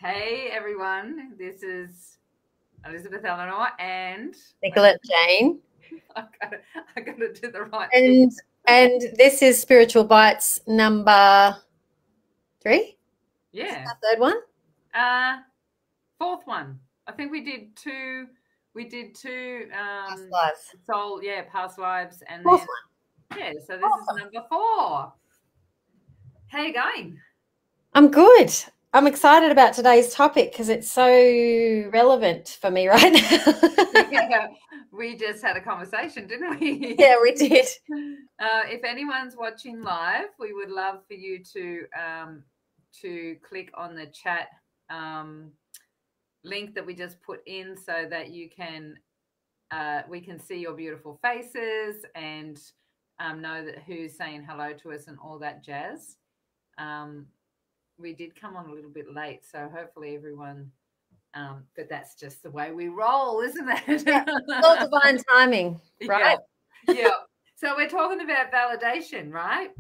Hey everyone, this is Elizabeth Elenor and Nicolette Jane. I got to do the right thing. And this is Spiritual Bites number 3. Is Yeah. that third one? Uh Fourth one. I think we did two Past lives. past lives, and Fourth then one. yeah, so this is number 4. How you going? I'm good. I'm excited about today's topic because it's so relevant for me right now. Yeah, we just had a conversation, didn't we? Yeah, we did. If anyone's watching live, we would love for you to click on the chat link that we just put in, so that you can we can see your beautiful faces and know that who's saying hello to us and all that jazz. We did come on a little bit late, so hopefully everyone. But that's just the way we roll, isn't it? Yeah, it's all divine timing, right? Yeah. So we're talking about validation, right?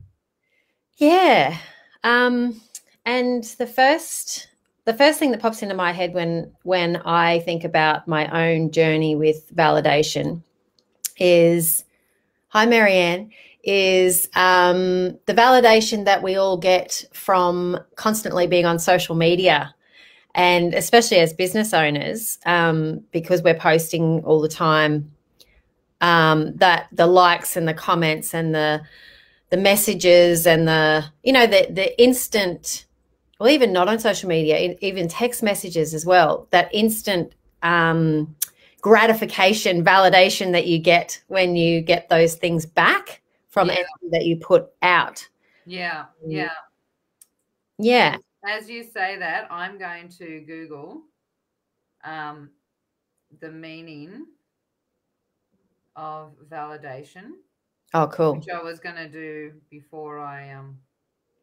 Yeah. And the first thing that pops into my head when I think about my own journey with validation is, hi Marianne, is the validation that we all get from constantly being on social media, and especially as business owners, because we're posting all the time, that the likes and the comments and the messages and the instant, well, even not on social media, even text messages as well, that instant gratification, validation that you get when you get those things back from anything that you put out. Yeah. Yeah. As you say that, I'm going to Google the meaning of validation. Oh, cool. Which I was going to do before I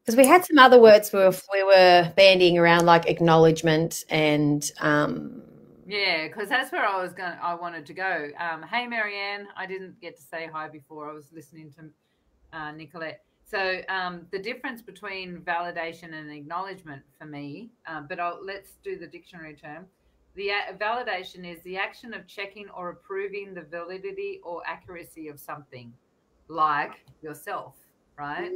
because we had some other words we were bandying around, like acknowledgement and yeah, because that's where I wanted to go. Hey Marianne, I didn't get to say hi before. I was listening to Nicolette. So the difference between validation and acknowledgement for me, but let's do the dictionary term. The validation is the action of checking or approving the validity or accuracy of something, like yourself, right?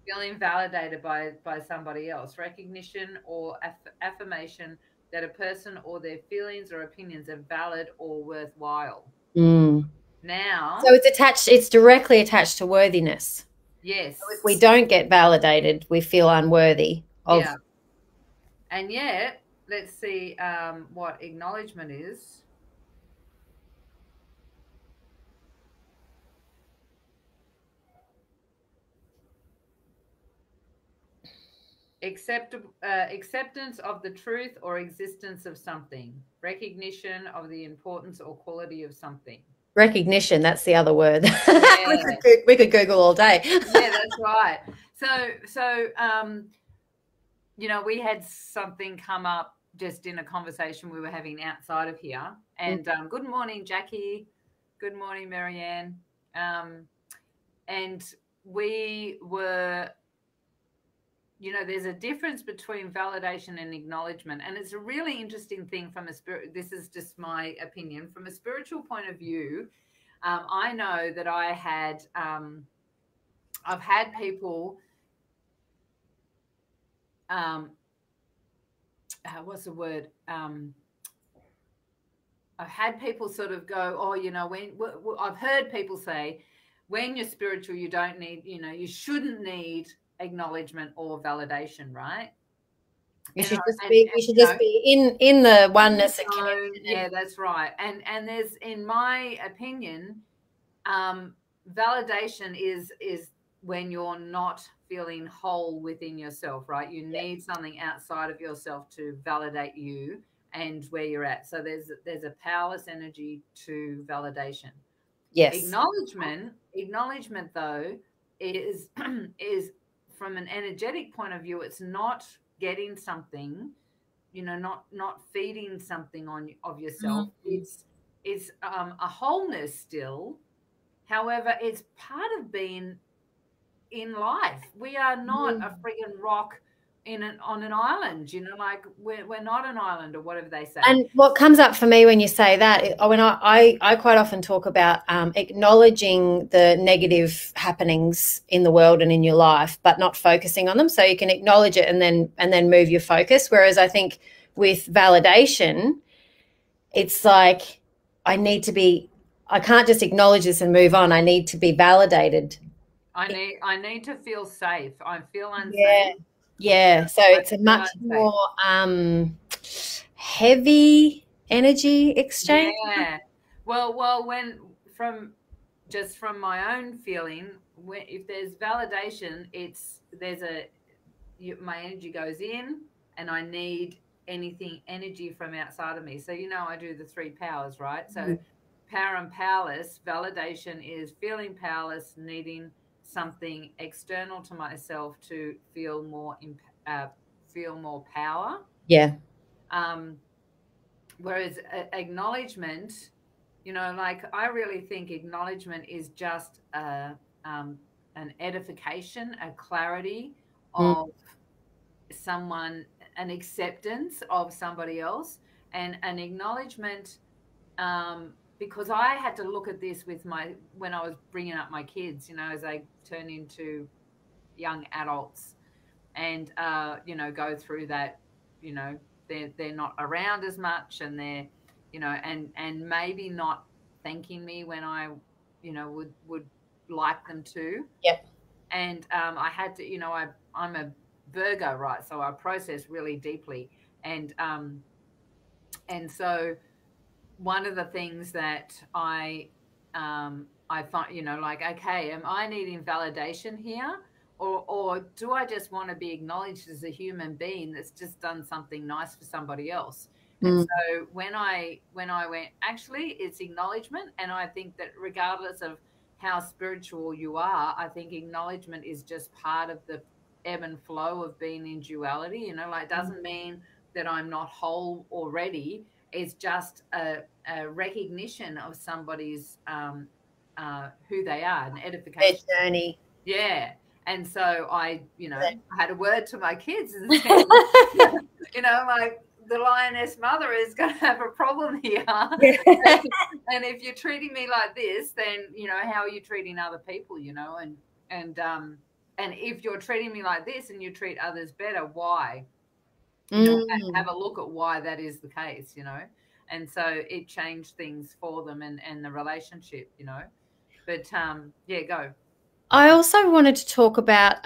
Feeling validated by somebody else. Recognition or affirmation that a person or their feelings or opinions are valid or worthwhile. Now, so it's directly attached to worthiness. yes. So if we don't get validated, we feel unworthy of. Yeah. And yet, let's see what acknowledgement is. Acceptance of the truth or existence of something. Recognition of the importance or quality of something. Recognition, that's the other word. Yeah. we could Google all day. Yeah, that's right. So we had something come up just in a conversation we were having outside of here. And good morning, Jackie. Good morning, Marianne. And we were, there's a difference between validation and acknowledgement. And it's a really interesting thing from this is just my opinion, from a spiritual point of view. I know that I've had people, what's the word? I've had people sort of go, oh, I've heard people say, when you're spiritual, you don't need, you shouldn't need acknowledgement or validation, right? We should just be in the oneness and connection. Yeah, that's right. And there's, in my opinion, validation is when you're not feeling whole within yourself, right? You need something outside of yourself to validate you and where you're at. So there's a powerless energy to validation. Yes. Acknowledgement though is from an energetic point of view, it's not getting something, not feeding something of yourself. It's a wholeness still. However, it's part of being in life. We are not a friggin' rock on an island, like we're not an island, or whatever they say. And what comes up for me when you say that, when I quite often talk about acknowledging the negative happenings in the world and in your life, but not focusing on them. So you can acknowledge it and then move your focus. Whereas I think with validation, it's like I can't just acknowledge this and move on. I need to be validated. I need to feel safe. I feel unsafe. Yeah. Yeah, so it's a much more heavy energy exchange. Yeah. Well, from my own feeling, if there's validation, my energy goes in, and I need energy from outside of me. So I do the 3 powers, right? So power and powerless. Validation is feeling powerless, needing something external to myself to feel more power. Yeah. Whereas acknowledgement, like I really think acknowledgement is just an edification, a clarity of someone, an acceptance of somebody else, and an acknowledgement. Because I had to look at this when I was bringing up my kids, as they turn into young adults, and go through that, they're not around as much, and they're, and maybe not thanking me when I, would like them to. Yep. And I had to, I'm a Virgo, right? So I process really deeply, and so one of the things that I find, like, okay, am I needing validation here, or do I just want to be acknowledged as a human being that's just done something nice for somebody else? And so when I went, actually, it's acknowledgement, and I think that regardless of how spiritual you are, I think acknowledgement is just part of the ebb and flow of being in duality. Like, it doesn't mean that I'm not whole already. It's just a recognition of somebody's who they are, an edification. Their journey. Yeah. And so I had a word to my kids and said, like, the lioness mother is going to have a problem here. And if you're treating me like this, then, how are you treating other people, and if you're treating me like this and you treat others better, why? Have a look at why that is the case, and so it changed things for them and the relationship, but yeah, go. I also wanted to talk about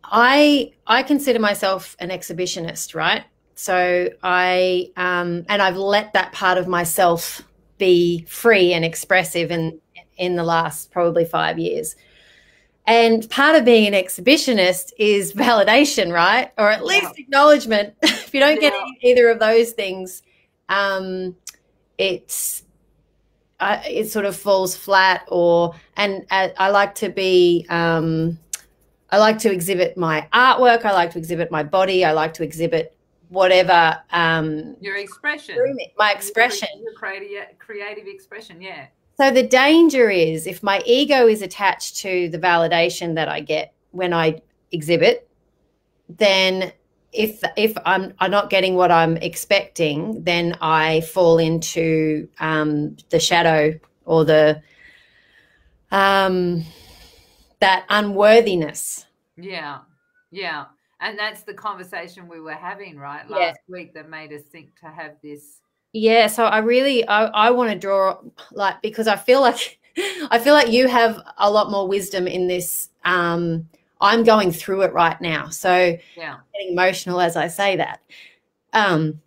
I consider myself an exhibitionist, right? So and I've let that part of myself be free and expressive in the last probably 5 years. And part of being an exhibitionist is validation, right? Or at least acknowledgement. If you don't get either of those things, it sort of falls flat. And I like to be, I like to exhibit my artwork. I like to exhibit my body. I like to exhibit whatever. Your expression. My expression. Your creative expression, yeah. So the danger is, if my ego is attached to the validation that I get when I exhibit, then if I'm not getting what I'm expecting, then I fall into the shadow, or that unworthiness. Yeah. And that's the conversation we were having, right, last week, that made us think to have this. Yeah, so I want to draw, like, because I feel like you have a lot more wisdom in this. I'm going through it right now, so I'm getting emotional as I say that. And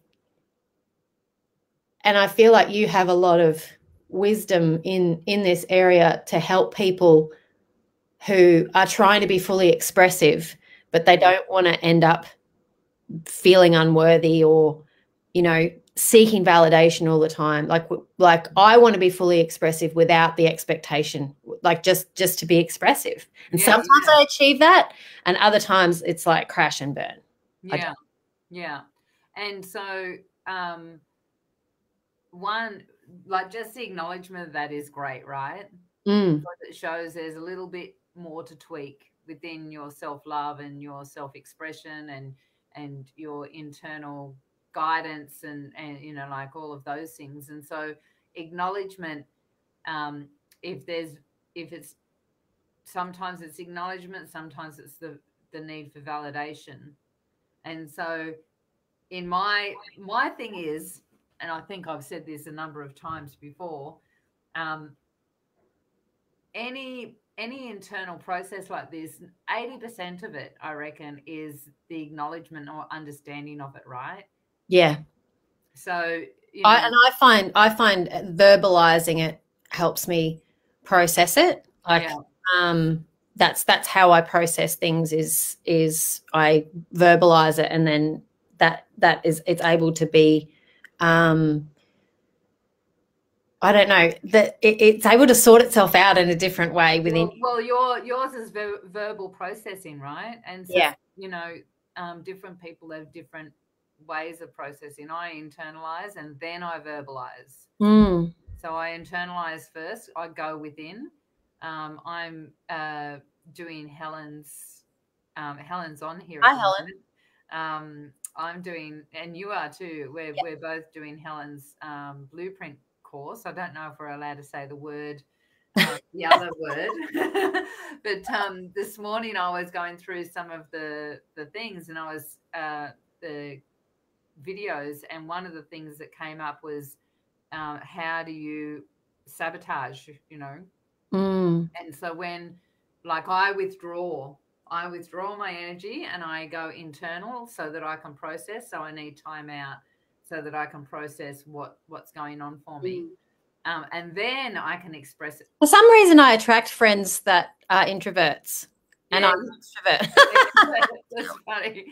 I feel like you have a lot of wisdom in this area to help people who are trying to be fully expressive, but they don't want to end up feeling unworthy or, seeking validation all the time. Like I want to be fully expressive without the expectation, like just to be expressive. And sometimes I achieve that, and other times it's like crash and burn. Yeah. And so one, like, just the acknowledgement of that is great, right? Because it shows there's a little bit more to tweak, within your self-love and your self-expression and your internal guidance and you know, like all of those things. And so acknowledgement, if it's sometimes it's acknowledgement, sometimes it's the need for validation. And so in my thing is, and I think I've said this a number of times before, any internal process like this, 80% of it, I reckon, is the acknowledgement or understanding of it, right? Yeah. So, you know, I find verbalizing it helps me process it. Like, that's how I process things is I verbalize it, and then it's able to be, I don't know, that it's able to sort itself out in a different way within. Well, yours is verbal processing, right? And so, you know, different people have different ways of processing. I internalize and then I verbalize. So I internalize first. I go within. I'm doing Helen's on here. Hi, Helen. I'm doing, and you are too. We're both doing Helen's blueprint course. I don't know if we're allowed to say the word, the other word, but this morning I was going through some of the things, and I was the videos, and one of the things that came up was how do you sabotage, you know? And so when, like, I withdraw my energy and I go internal so that I can process. So I need time out so that I can process what's going on for me. And then I can express it. For some reason, I attract friends that are introverts, and I'm an extrovert. That's funny.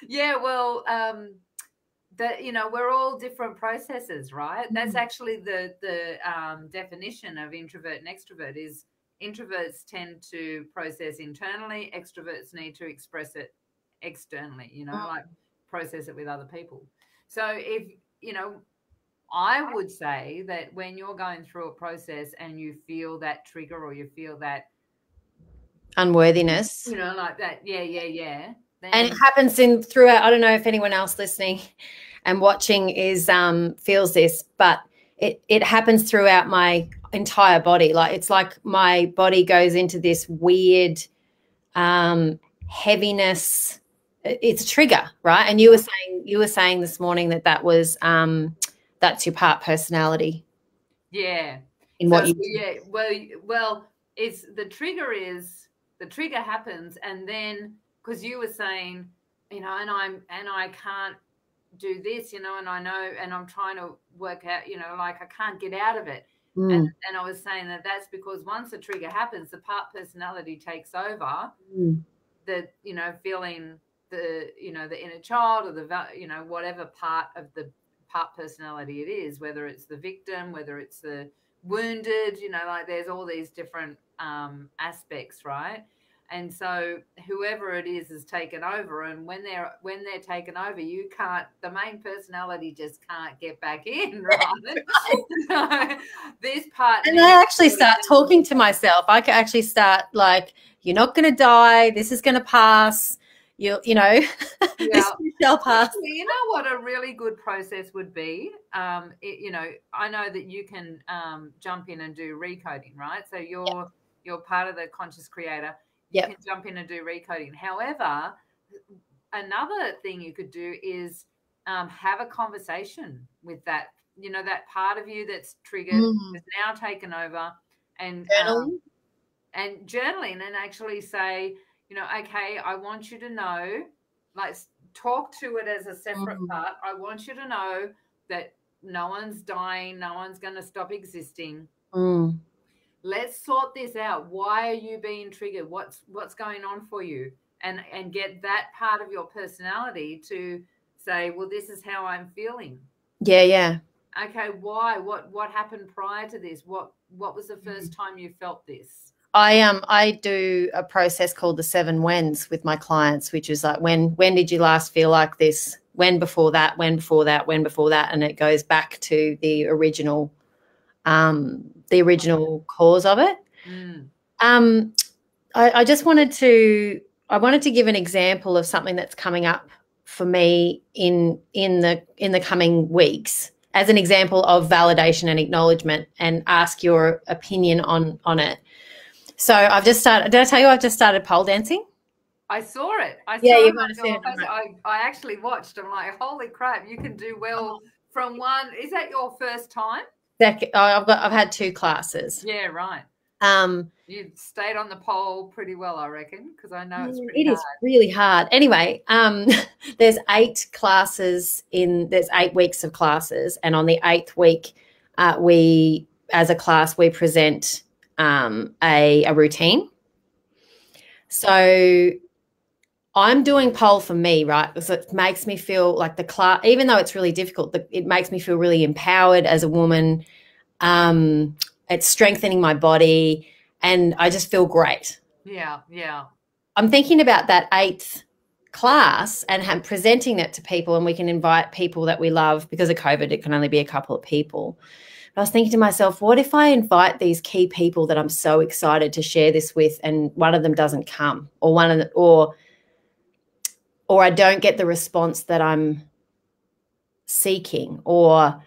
Yeah, well, that, you know, we're all different processes, right? That's actually the definition of introvert and extrovert is introverts tend to process internally, extroverts need to express it externally, you know, like process it with other people. So if, you know, I would say that when you're going through a process and you feel that trigger or you feel that unworthiness, you know, like that, then, and it happens throughout. I don't know if anyone else listening and watching is feels this, but it happens throughout my entire body. Like, it's like my body goes into this weird heaviness. It's a trigger, right? And you were saying this morning that was that's your part personality. Yeah. In what you yeah. Well, it's the trigger happens, and then because you were saying, you know, and I can't do this, you know, and I know, and I'm trying to work out, you know, like I can't get out of it. And I was saying that's because once the trigger happens, the part personality takes over. The, you know, feeling the, you know, the inner child or the, you know, whatever part of the part personality it is, whether it's the victim, whether it's the wounded, you know, like there's all these different aspects, right? And so whoever it is taken over, and when they're taken over, you can't, the main personality just can't get back in, right? So this part, and I actually start talking to myself. I can actually start like, you're not going to die. This is going to pass. You know, this shall pass. You know what a really good process would be? You know, I know that you can jump in and do recoding, right? So you're part of the conscious creator. You can jump in and do recoding. However, another thing you could do is have a conversation with that, you know, that part of you that's triggered, is now taken over, and journaling, and actually say, you know, okay, I want you to know, like, talk to it as a separate part. I want you to know that no one's dying, no one's going to stop existing. Let's sort this out. Why are you being triggered? What's going on for you? And get that part of your personality to say, well, this is how I'm feeling. Yeah. Okay, why? What happened prior to this? What was the first time you felt this? I do a process called the 7 whens with my clients, which is like, when did you last feel like this? When before that? When before that? When before that? And it goes back to the original cause of it. I just wanted to give an example of something that's coming up for me in the coming weeks as an example of validation and acknowledgement, and ask your opinion on it. So I've just started. Did I tell you I've just started pole dancing? I saw it. I Yeah, saw you it might on have seen your it. Facebook. I actually watched. I'm like, holy crap, you can do well from one. Is that your first time? I've had 2 classes. Yeah, right. Um, You stayed on the pole pretty well, I reckon, because I know it's pretty it hard. is really hard. Anyway, there's 8 classes there's 8 weeks of classes, and on the 8th week, we as a class we present a routine. So I'm doing pole for me, right? Because it makes me feel like the class, even though it's really difficult, it makes me feel really empowered as a woman. It's strengthening my body, and I just feel great. Yeah, yeah. I'm thinking about that 8th class and presenting that to people, and we can invite people that we love. Because of COVID, it can only be a couple of people. But I was thinking to myself, what if I invite these key people that I'm so excited to share this with, and one of them doesn't come, or I don't get the response that I'm seeking, or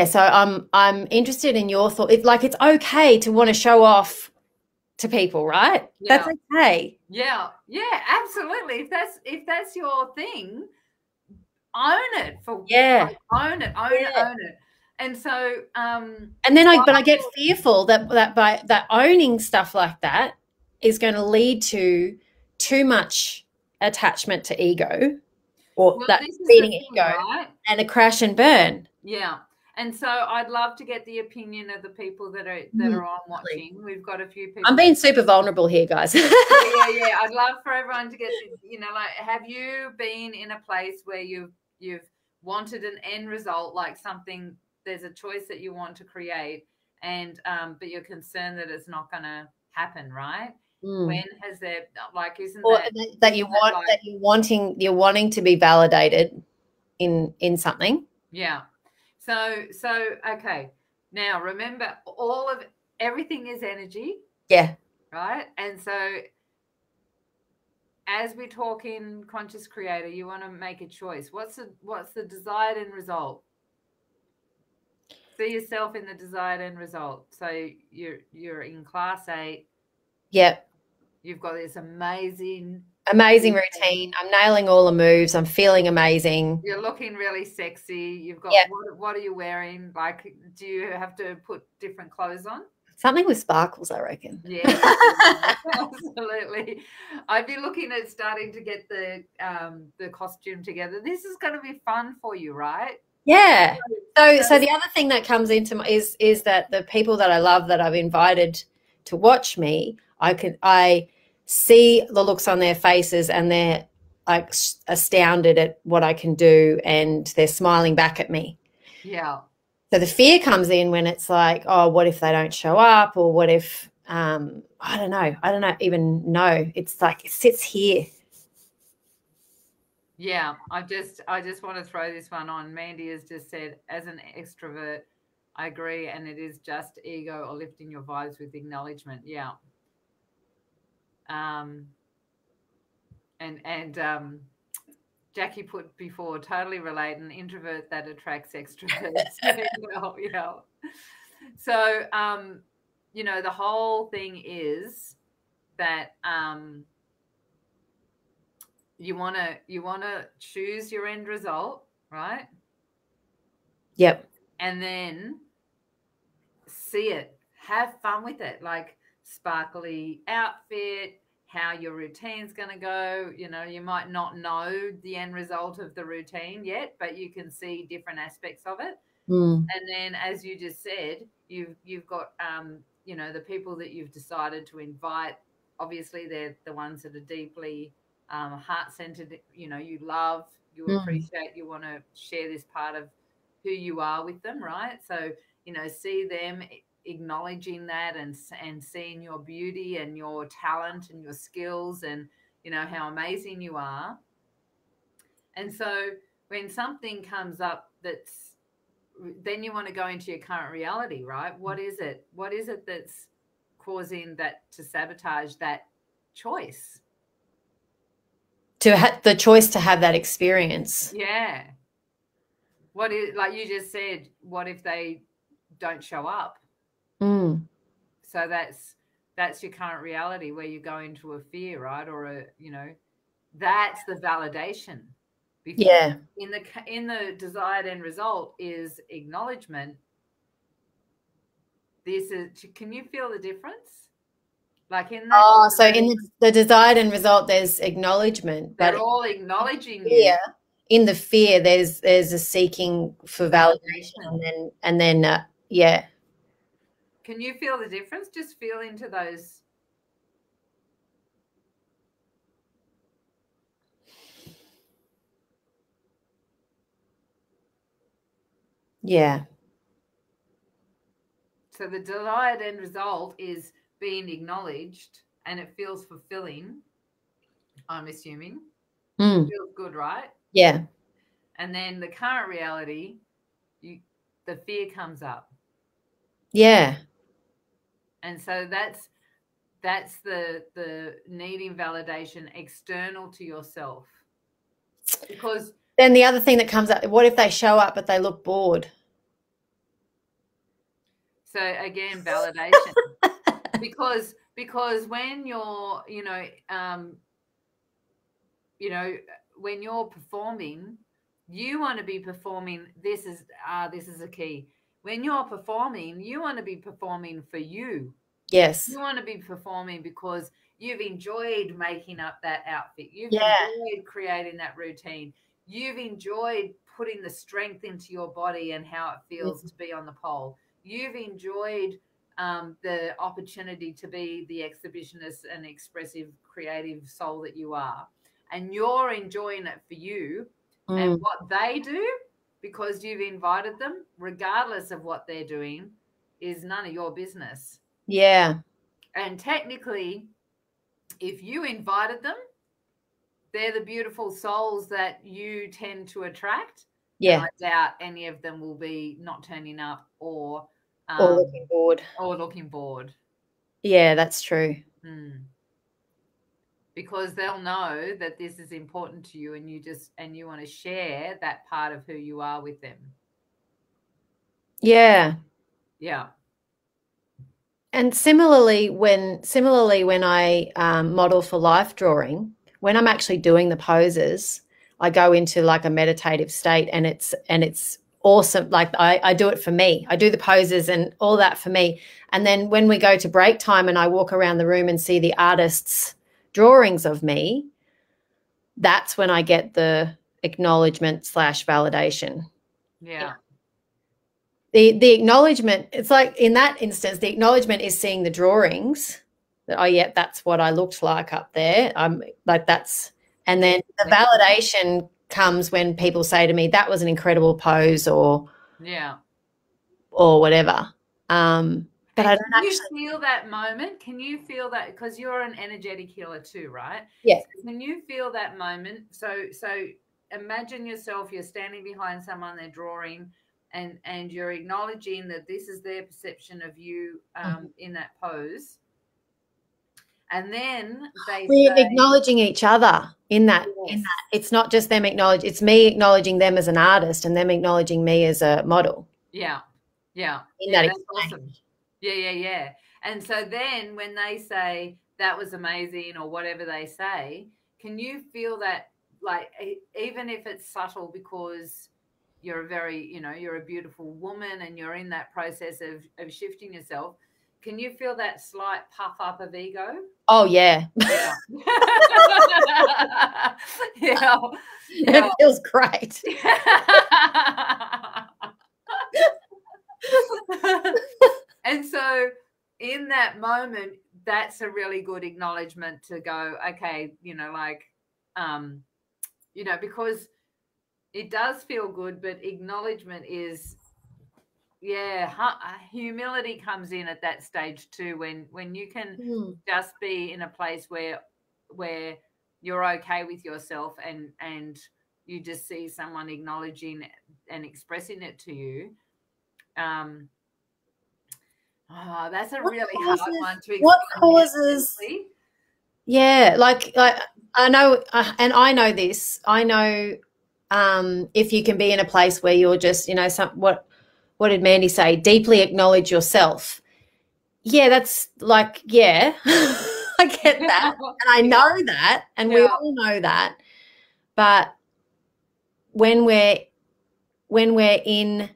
so I'm interested in your thought. It's okay to want to show off to people, right? Yeah. That's okay. Yeah, yeah, absolutely. If that's your thing, own it. Own it, own it. And so, and then I get fearful that by that owning stuff like that is going to lead to too much attachment to ego, or that feeding ego, right? And a crash and burn. Yeah. And so I'd love to get the opinion of the people that are on watching. We've got a few people. I'm being super vulnerable here, guys. Yeah. I'd love for everyone to get, like, have you been in a place where you've wanted an end result, like something, there's a choice that you want to create, and but you're concerned that it's not going to happen, right? When has there, like, isn't that you're wanting to be validated in something? Yeah. So okay. Now remember, everything is energy. Yeah. Right. And so as we talk in Conscious Creator, you want to make a choice. What's the desired end result? See yourself in the desired end result. So you're in class 8. Yep. You've got this amazing routine. I'm nailing all the moves. I'm feeling amazing. You're looking really sexy. You've got, what are you wearing? Like, do you have to put different clothes on? Something with sparkles, I reckon. Yeah, absolutely. I'd be looking at starting to get the costume together. This is going to be fun for you, right? Yeah. So the other thing that comes into is that the people that I love that I've invited to watch me, I see the looks on their faces, and they're like astounded at what I can do, and they're smiling back at me. Yeah. So the fear comes in when it's like, oh, what if they don't show up, or what if I don't even know. It's like it sits here. Yeah, I just want to throw this one on. Mandy has just said, as an extrovert, I agree, and it is just ego or lifting your vibes with acknowledgement. Yeah. And Jackie put before, totally relate, an introvert that attracts extroverts. Yeah. So, the whole thing is that you want to choose your end result, right? Yep. And then see it, have fun with it, like sparkly outfit, how your routine's going to go. You might not know the end result of the routine yet, but you can see different aspects of it. And then, as you just said, you've got the people that you've decided to invite. Obviously, they're the ones that are deeply heart-centered. You love, you appreciate, you want to share this part of who you are with them, right? So see them acknowledging that, and seeing your beauty and your talent and your skills, and how amazing you are. And so when something comes up, then you want to go into your current reality, right? What is it that's causing that to sabotage that choice? To have the choice to have that experience. Yeah. What is, like you just said, what if they don't show up? Mm. So that's your current reality where you go into a fear, right? Or a, that's the validation. Yeah. In the desired end result is acknowledgement. Can you feel the difference? Like in that, So in the desired end result, there's acknowledgement, they're but all acknowledging you. fear, in the fear, there's a seeking for validation, and then yeah. Can you feel the difference? Just feel into those. Yeah. So the desired end result is being acknowledged, and it feels fulfilling, I'm assuming. Mm. Feels good, right? Yeah. And then the current reality, the fear comes up. Yeah. And so that's the needing validation external to yourself. Because then the other thing that comes up, what if they show up but they look bored? So again, validation. because when you're, when you're performing, you want to be performing. This is a key. When you're performing, you want to be performing for you. Yes. You want to be performing because you've enjoyed making up that outfit. You've Yeah. enjoyed creating that routine. You've enjoyed putting the strength into your body and how it feels to be on the pole. You've enjoyed the opportunity to be the exhibitionist and expressive, creative soul that you are. And you're enjoying it for you. And what they do, because you've invited them, regardless of what they're doing, is none of your business. Yeah. And technically, if you invited them, they're the beautiful souls that you tend to attract. Yeah. And I doubt any of them will be not turning up or looking bored. Or looking bored. Yeah, that's true. Because they'll know that this is important to you, and you want to share that part of who you are with them. Yeah. Yeah. And similarly, when I model for life drawing, when I'm actually doing the poses, I go into like a meditative state, and it's awesome. Like I do it for me. I do the poses and all that for me. And then when we go to break time and I walk around the room and see the artist's drawings of me, that's when I get the acknowledgement / validation. Yeah. The acknowledgement, it's like in that instance, the acknowledgement is seeing the drawings that, oh yeah, that's what I looked like up there. I'm like, that's, and then the validation comes when people say to me, that was an incredible pose, or whatever. But I don't actually feel that moment. Can you feel that? Because you're an energetic healer too, right? Yeah. So can you feel that moment? So imagine yourself, you're standing behind someone, they're drawing, and you're acknowledging that this is their perception of you in that pose. And then we're acknowledging each other in that. It's not just them acknowledging, it's me acknowledging them as an artist and them acknowledging me as a model. Yeah. That's awesome. Yeah. And so then when they say that was amazing or whatever they say, can you feel that, like, even if it's subtle, because you're a very, you're a beautiful woman and you're in that process of shifting yourself, can you feel that slight puff up of ego? Oh, yeah. Yeah. It feels great. And so in that moment, that's a really good acknowledgement to go, okay, because it does feel good, but acknowledgement is, humility comes in at that stage too, when you can just be in a place where you're okay with yourself and you just see someone acknowledging and expressing it to you. Oh, that's a What really hard causes? one to What explain causes? simply. Yeah, like I know, and I know this. I know if you can be in a place where you're just, you know, what did Mandy say? Deeply acknowledge yourself. Yeah, that's like, yeah, I get that, and I Yeah, know that, and we yeah. all know that. But when we're in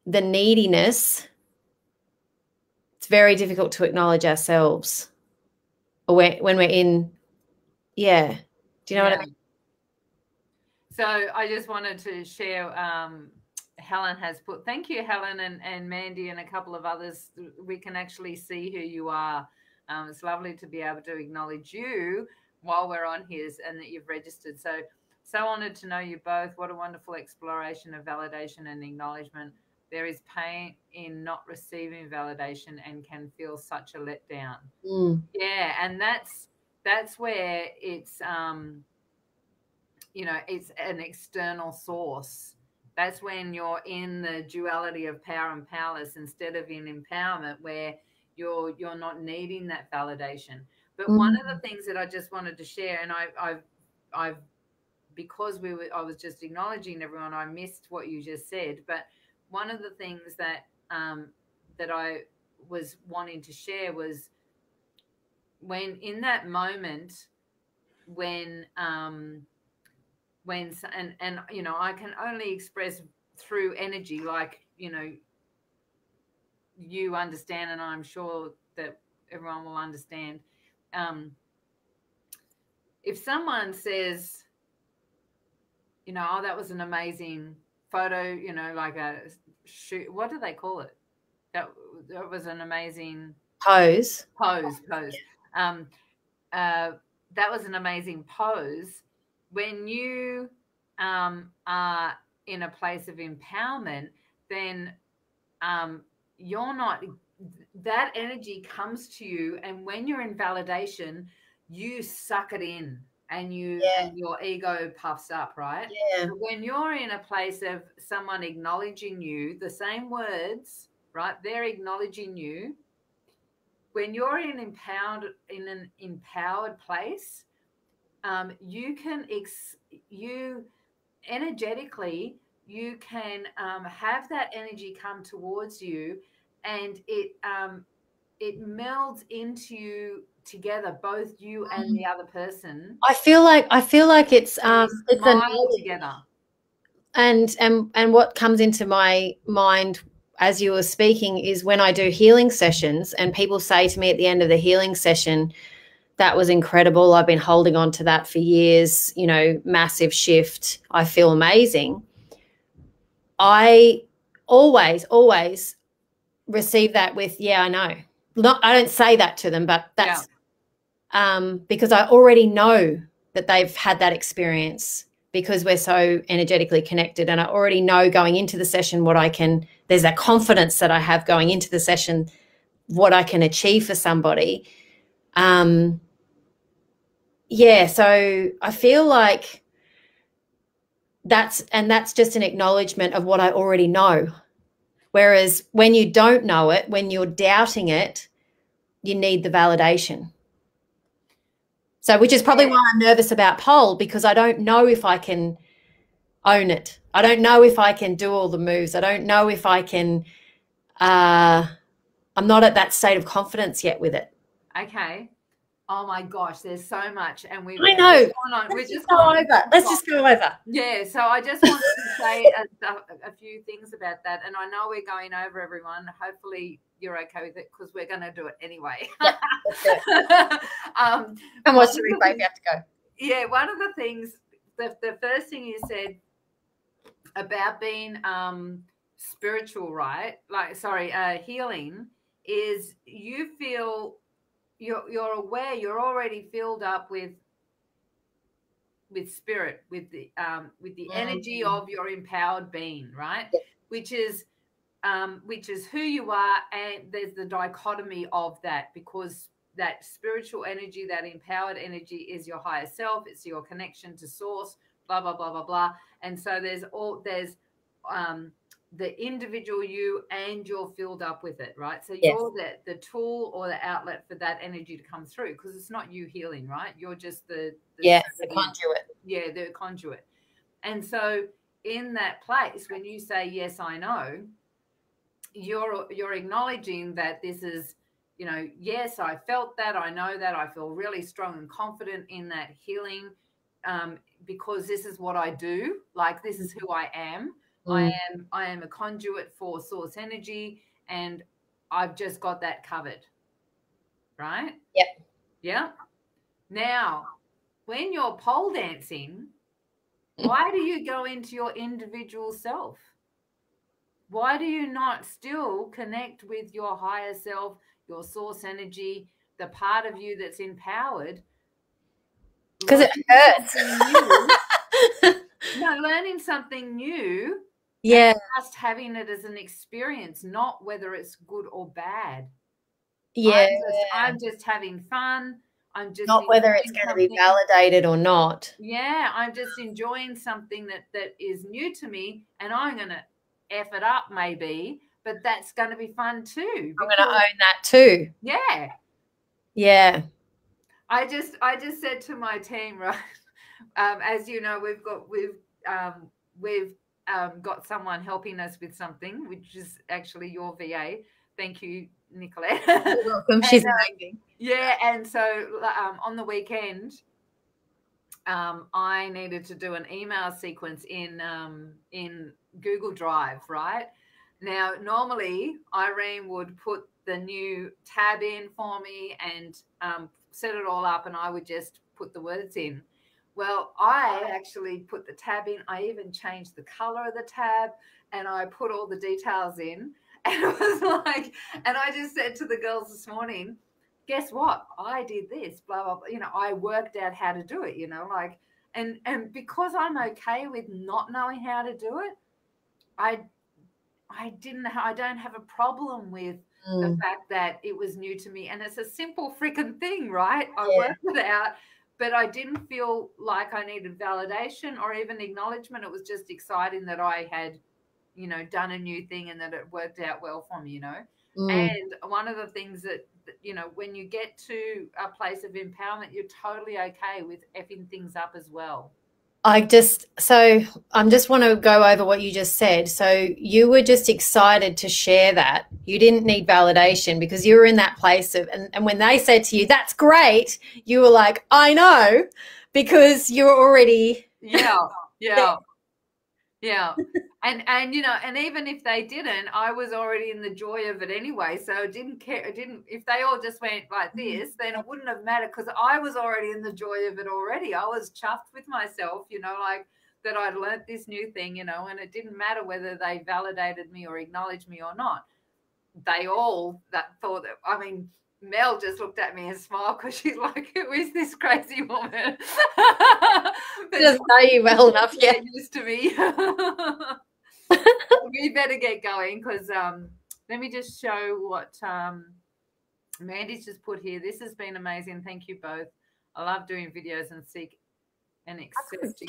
the neediness, it's very difficult to acknowledge ourselves. Or when we're in, yeah. Do you know what I Yeah. mean? So I just wanted to share. Helen has put, thank you, Helen and Mandy and a couple of others. We can actually see who you are. It's lovely to be able to acknowledge you while we're on here and that you've registered. So honored to know you both. What a wonderful exploration of validation and acknowledgement. There is pain in not receiving validation and can feel such a letdown. Mm. Yeah, and that's where it's it's an external source. That's when you're in the duality of power and powerless instead of in empowerment where you're not needing that validation. But one of Mm. the things that I just wanted to share, and I've because I was just acknowledging everyone, I missed what you just said. But one of the things that I was wanting to share was when in that moment when and I can only express through energy, like you understand, and I'm sure that everyone will understand. um if someone says, oh, that was an amazing photo, like a shoot, what do they call it, that was an amazing Pose. pose. um uh that was an amazing pose. When you are in a place of empowerment, then you're not, that energy comes to you, and when you're in validation, you suck it in, Yeah, and your ego puffs up, right? yeah. But when you're in a place of someone acknowledging you, the same words, right, they're acknowledging you. When you're in an empowered place, you can you energetically, you can have that energy come towards you, and it melds into you together, both you and the other person, I feel like and you it's a smile knowledge. together. And what comes into my mind as you were speaking is when I do healing sessions and people say to me at the end of the healing session, that was incredible. I've been holding on to that for years, massive shift. I feel amazing. I always receive that with, yeah, I know. Not, I don't say that to them, but Yeah. that's because I already know that they've had that experience because we're so energetically connected. And I already know going into the session there's that confidence that I have going into the session, what I can achieve for somebody. Yeah, so I feel like that's just an acknowledgement of what I already know. Whereas when you don't know it, when you're doubting it, you need the validation. So, which is probably why I'm nervous about pole, because I don't know if I can own it. I don't know if I can do all the moves. I don't know if I can. I'm not at that state of confidence yet with it. Okay. Oh my gosh, there's so much, and we've I know. we're Let's just just go gone over. Let's just go over. Yeah, so I just wanted to say a few things about that, and I know we're going over, everyone. Hopefully you're okay with it because we're going to do it anyway. Yeah, let's do it. um, And one watch the of the replay if things- you have to go. yeah, one of the things, the first thing you said about being spiritual, right? Like, sorry, healing, is you feel you're aware, you're already filled up with spirit, with the energy of your empowered being, right? Yeah. Which is who you are, and there's the dichotomy of that, because that spiritual energy, that empowered energy, is your higher self. It's your connection to source. Blah blah blah blah blah. And so there's the individual you, and you're filled up with it, right? So Yes. you're the tool or the outlet for that energy to come through, because it's not you healing, right? You're just the conduit. Yeah, the conduit. And so in that place, when you say, yes, I know, you're acknowledging that this is, you know, yes, I felt that, I know that, I feel really strong and confident in that healing, because this is what I do. Like, this is who I am. I am a conduit for source energy, and I've just got that covered. Right? Yep. Yeah. Now, when you're pole dancing, why do you go into your individual self? Why do you not still connect with your higher self, your source energy, the part of you that's empowered? Because it hurts. No, learning something new. Yeah. And just having it as an experience, not whether it's good or bad. Yeah. I'm just having fun. I'm just not whether it's going to be validated or not. Yeah, I'm just enjoying something that is new to me, and I'm going to F it up maybe, but that's going to be fun too. I'm going to own that too. Yeah. Yeah. I just said to my team, right, as you know, we've got someone helping us with something, which is actually your VA. Thank you, Nicolette. You're welcome. She's amazing. Yeah, and so on the weekend, I needed to do an email sequence in Google Drive, right? Now, normally Irene would put the new tab in for me and set it all up, and I would just put the words in. Well, I actually put the tab in. I even changed the color of the tab, and I put all the details in. And it was like, and I just said to the girls this morning, guess what? I did this, blah, blah, blah. You know, I worked out how to do it, you know, like, and because I'm okay with not knowing how to do it, I don't have a problem with the fact that it was new to me. And it's a simple freaking thing, right? I worked it out, but I didn't feel like I needed validation or even acknowledgement. It was just exciting that I had, you know, done a new thing and that it worked out well for me, you know. And one of the things that, you know, when you get to a place of empowerment, you're totally okay with effing things up as well. I just want to go over what you just said. So you were just excited to share that. You didn't need validation because you were in that place of, and when they said to you, that's great, you were like, I know, because you're already. Yeah. And you know, and even if they didn't, I was already in the joy of it anyway. So I didn't care. If they all just went like this, then it wouldn't have mattered because I was already in the joy of it already. I was chuffed with myself, you know, like that I'd learnt this new thing, you know, and it didn't matter whether they validated me or acknowledged me or not. They all thought that, I mean, Mel just looked at me and smiled because she's like, who is this crazy woman? She doesn't know you well enough yet. Get used to me. We better get going because let me just show what Mandy's just put here. This has been amazing. Thank you both. I love doing videos and seek and accept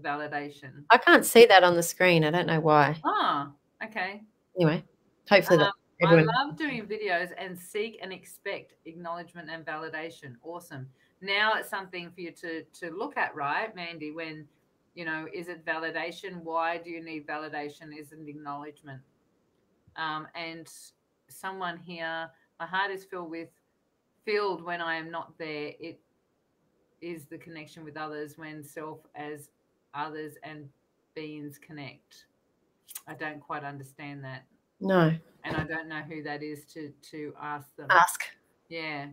validation. I can't see that on the screen. I don't know why. Oh, okay. Anyway, hopefully I love doing videos and seek and expect acknowledgement and validation. Awesome. Now it's something for you to look at, right, Mandy, when, you know, is it validation? Why do you need validation? Is it acknowledgement? And someone here, my heart is filled when I am not there. It is the connection with others when self as others and beings connect. I don't quite understand that. No. And I don't know who that is to ask them. Ask. Yeah.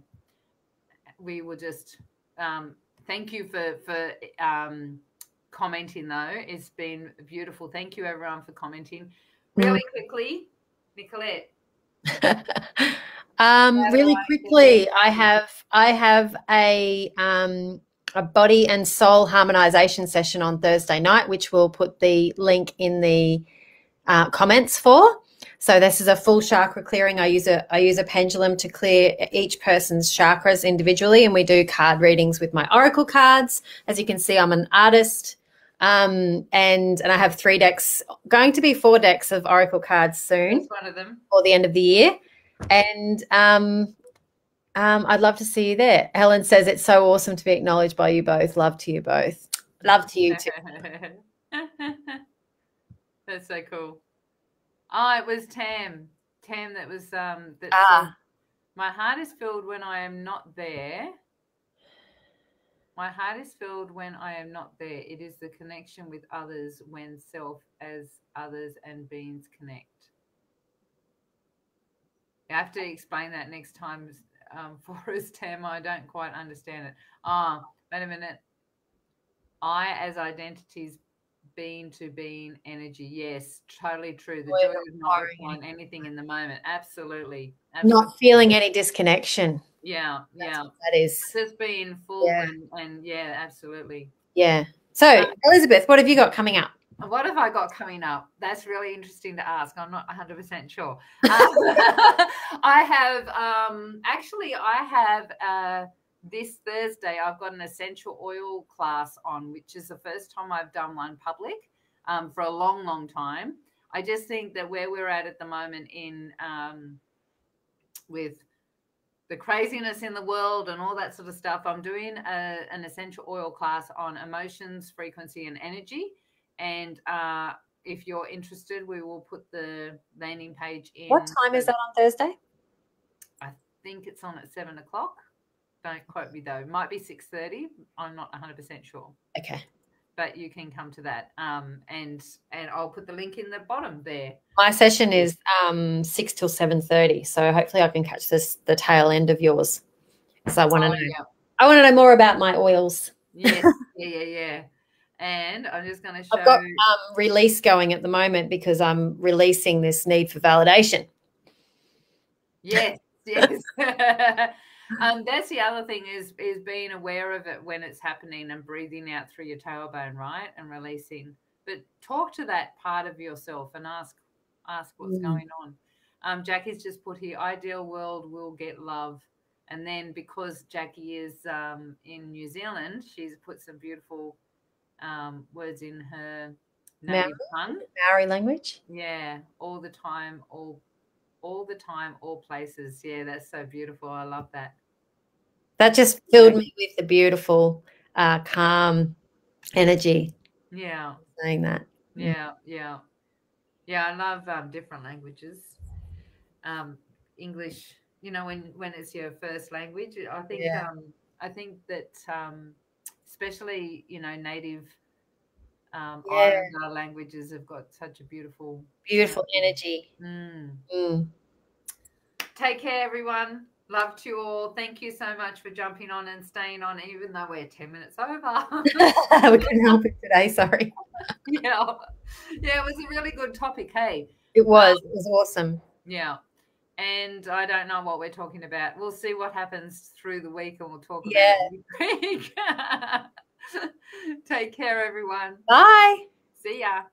We will just thank you for commenting though. It's been beautiful. Thank you everyone for commenting. Really quickly, Nicolette. Really quickly, I have a body and soul harmonization session on Thursday night, which we'll put the link in the comments for. So this is a full chakra clearing. I use a pendulum to clear each person's chakras individually, and we do card readings with my oracle cards. As you can see, I'm an artist. And I have 3 decks, going to be 4 decks of Oracle cards soon. That's one of them. Or the end of the year. And I'd love to see you there. Helen says it's so awesome to be acknowledged by you both. Love to you both. Love to you too. That's so cool. Oh, it was Tam. Tam that was that said, my heart is filled when I am not there. My heart is filled when I am not there. It is the connection with others when self as others and beings connect. You have to explain that next time for us, Tam. I don't quite understand it. Wait a minute. I as identities, being to being energy. Yes, totally true. The joy of not requiring anything in the moment. Absolutely. Not feeling any disconnection. Yeah. That is. Just being full and yeah, absolutely. Yeah. So, Elizabeth, what have you got coming up? What have I got coming up? That's really interesting to ask. I'm not 100% sure. I have this Thursday, I've got an essential oil class on, which is the first time I've done one public for a long, long time. I just think that where we're at the moment in with the craziness in the world and all that sort of stuff, I'm doing an essential oil class on emotions, frequency, and energy. And if you're interested, we will put the landing page in. What time is that on Thursday? I think it's on at 7 o'clock. Don't quote me though. It might be 6:30. I'm not 100% sure. Okay. But you can come to that. And I'll put the link in the bottom there. My session is 6 till 7:30. So hopefully I can catch the tail end of yours. So I want to know. Yeah. I want to know more about my oils. Yes. Yeah. And I'm just going to show. I've got release going at the moment because I'm releasing this need for validation. Yes. That's the other thing is being aware of it when it's happening and breathing out through your tailbone, right? And releasing. But talk to that part of yourself and ask what's going on. Jackie's just put here, ideal world will get love. And then because Jackie is in New Zealand, she's put some beautiful words in her native tongue. Maori language. Yeah, all the time, all the time, all places. Yeah, that's so beautiful. I love that. That just filled me with the beautiful, calm energy. Yeah. Saying that. Yeah. I love different languages. English, when it's your first language, I think I think that especially native Islander languages have got such a beautiful energy. Take care, everyone. Love to you all. Thank you so much for jumping on and staying on, even though we're 10 minutes over. We couldn't help it today. Sorry. Yeah, it was a really good topic. Hey, it was awesome. Yeah. And I don't know what we're talking about. We'll see what happens through the week and we'll talk about it next week. Take care, everyone. Bye. See ya.